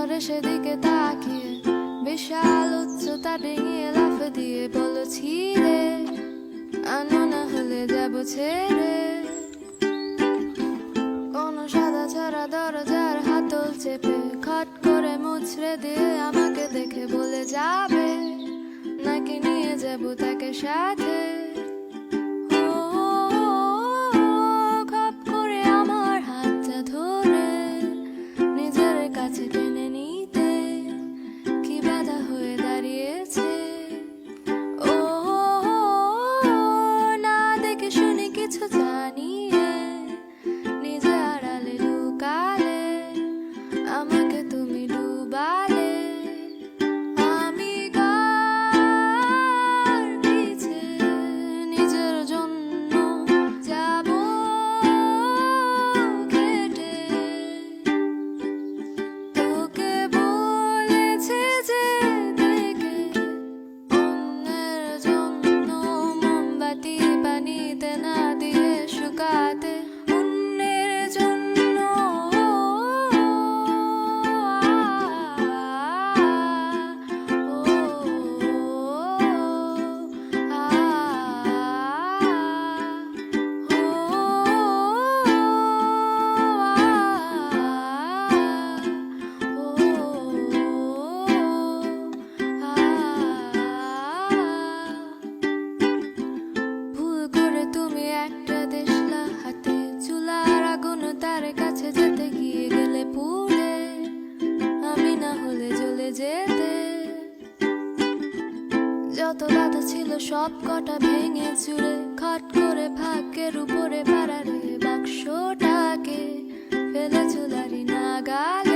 সরে সেদিকে তাকিয়ে বিশাল উচ্চতা ডিঙিয়ে লাফ দিয়ে বলেছি রে, আনো না হলে যাবো ছেড়ে। কোন সাদা ছাড়া দরজার হাতল চেপে খট করে মুচড়ে দিয়ে আমাকে দেখে বলে যাবে নাকি নিয়ে যাবো তাকে সাথে। খপ করে আমার হাতটা ধরে নিজের কাছে টেনে নিতে কি বাধা হয়ে দাঁড়িয়েছে। ও না দেখে শুনে কিছু জানিয়ে নিজে আড়ালে লুকালে আমাকে তুমি ডুবালে। আমি কার পিছে নিজের জন্য যাব কেটে। তোকে বলেছে যে দেখে অন্যের জন্য মোমবাতি পানিতে না দিয়ে শুকাতে, অন্যের জন্য ভুল করে তুমি একটা দেশলা হাতে চুলার আগুন তার কাছে যেতে গিয়ে গেলে পুড়ে, আমি না হলে জ্বলে যেতে। যত বাধা ছিল সব কটা ভেঙে চুরে খট করে ভাগ্যের উপরে পাড়ারে বাক্সটাকে ফেলে চুলারি নাগালে।